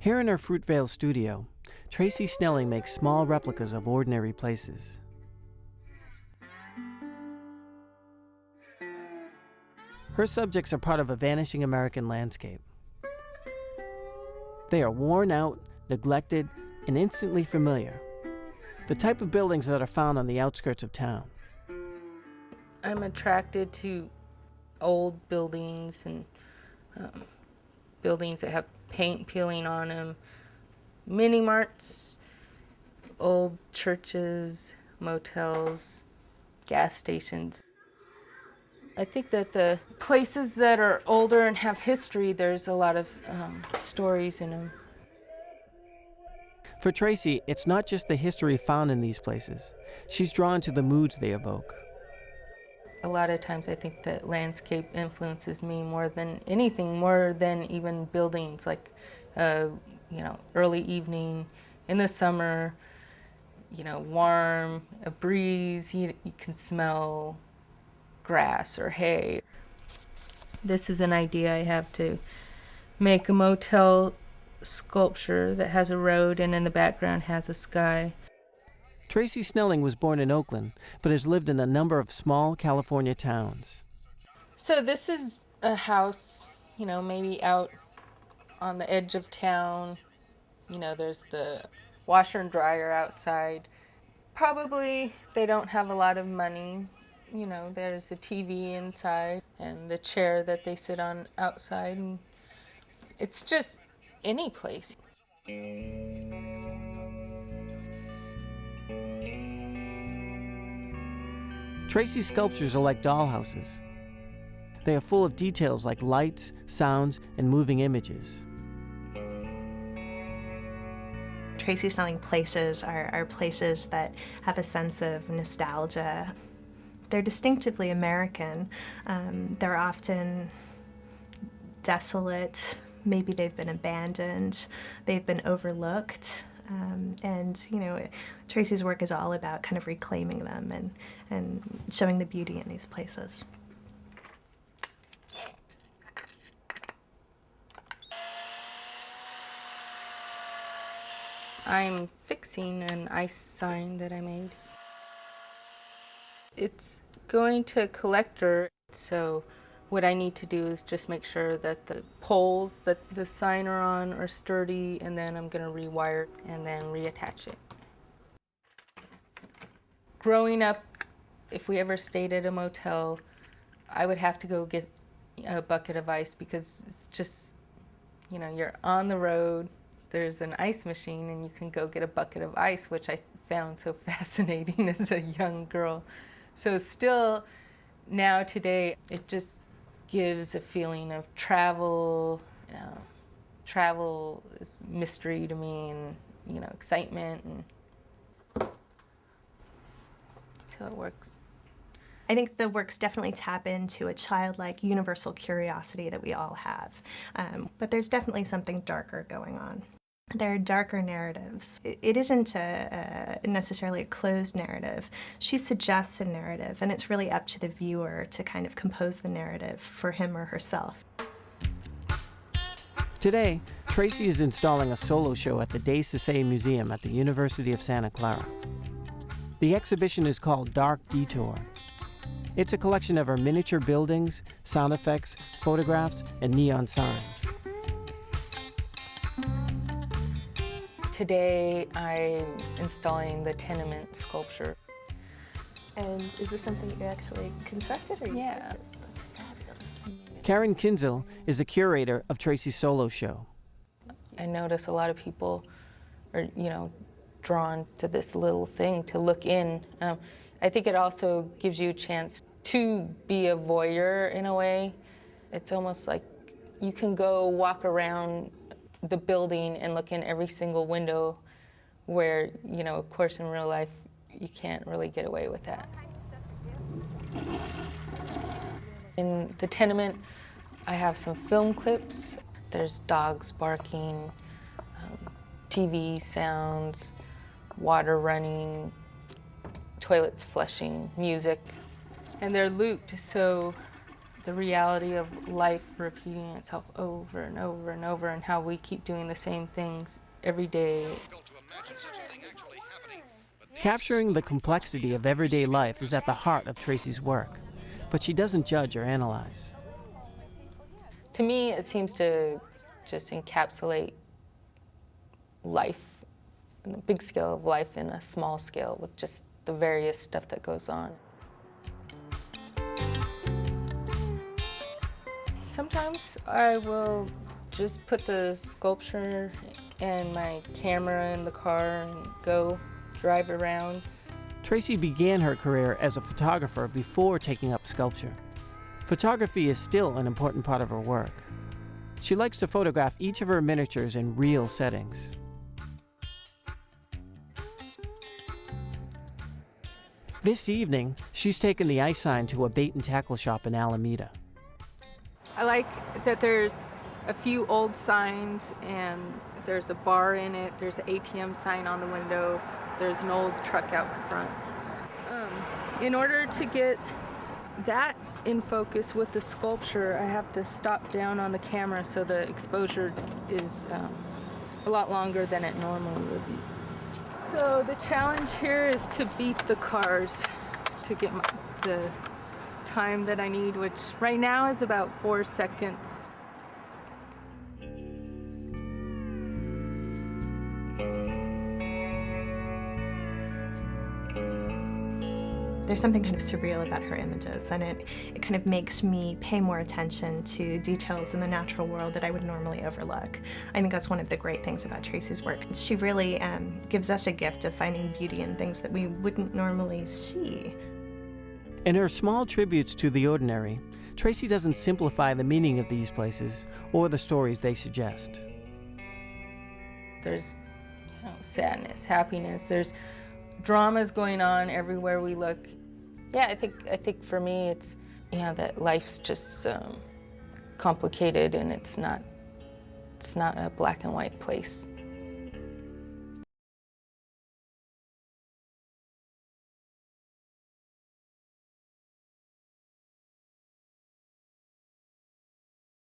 Here in her Fruitvale studio, Tracey Snelling makes small replicas of ordinary places. Her subjects are part of a vanishing American landscape. They are worn out, neglected, and instantly familiar. The type of buildings that are found on the outskirts of town. I'm attracted to old buildings and buildings that have paint peeling on them, mini marts, old churches, motels, gas stations. I think that the places that are older and have history, there's a lot of stories in them. For Tracey, it's not just the history found in these places. She's drawn to the moods they evoke. A lot of times I think that landscape influences me more than anything, more than even buildings, like, early evening in the summer, warm, a breeze, you can smell grass or hay. This is an idea I have to make a motel sculpture that has a road and in the background has a sky. Tracey Snelling was born in Oakland, but has lived in a number of small California towns. So this is a house, maybe out on the edge of town. There's the washer and dryer outside. Probably they don't have a lot of money. There's a TV inside and the chair that they sit on outside. And it's just any place. Tracey's sculptures are like dollhouses. They are full of details like lights, sounds, and moving images. Tracey Snelling places are places that have a sense of nostalgia. They're distinctively American. They're often desolate. Maybe they've been abandoned. They've been overlooked. Tracey's work is all about kind of reclaiming them and showing the beauty in these places. I'm fixing an ice sign that I made. It's going to a collector, so what I need to do is just make sure that the poles that the sign are on are sturdy, and then I'm going to rewire and then reattach it. Growing up, if we ever stayed at a motel, I would have to go get a bucket of ice because it's just, you're on the road, there's an ice machine, and you can go get a bucket of ice, which I found so fascinating as a young girl. So still, now today, it just gives a feeling of travel. Travel is mystery to me, and excitement, and so it works. I think the works definitely tap into a childlike, universal curiosity that we all have, but there's definitely something darker going on. There are darker narratives. It isn't necessarily a closed narrative. She suggests a narrative, and it's really up to the viewer to kind of compose the narrative for him or herself. Today, Tracey is installing a solo show at the De Sausset Museum at the University of Santa Clara. The exhibition is called Dark Detour. It's a collection of her miniature buildings, sound effects, photographs, and neon signs. Today, I'm installing the tenement sculpture. And is this something you actually constructed, or you Yeah. purchased? That's fabulous. Karen Kinzel is the curator of Tracey's solo show. I notice a lot of people are, drawn to this little thing to look in. I think it also gives you a chance to be a voyeur in a way. It's almost like you can go walk around the building and look in every single window where, of course, in real life, you can't really get away with that. In the tenement, I have some film clips. There's dogs barking, TV sounds, water running, toilets flushing, music. And they're looped, so the reality of life repeating itself over and over and over, and how we keep doing the same things every day. Capturing the complexity of everyday life is at the heart of Tracey's work, but she doesn't judge or analyze. To me, it seems to just encapsulate life, the big scale of life in a small scale with just the various stuff that goes on. Sometimes I will just put the sculpture and my camera in the car and go drive around. Tracey began her career as a photographer before taking up sculpture. Photography is still an important part of her work. She likes to photograph each of her miniatures in real settings. This evening, she's taken the ice sign to a bait and tackle shop in Alameda. I like that there's a few old signs and there's a bar in it, there's an ATM sign on the window, there's an old truck out front. In order to get that in focus with the sculpture, I have to stop down on the camera so the exposure is a lot longer than it normally would be. So the challenge here is to beat the cars to get the time that I need, which right now is about 4 seconds. There's something kind of surreal about her images, and it kind of makes me pay more attention to details in the natural world that I would normally overlook. I think that's one of the great things about Tracey's work. She really gives us a gift of finding beauty in things that we wouldn't normally see. In her small tributes to the ordinary, Tracey doesn't simplify the meaning of these places or the stories they suggest. There's sadness, happiness, there's dramas going on everywhere we look. Yeah, I think for me it's that life's just complicated, and it's not a black and white place.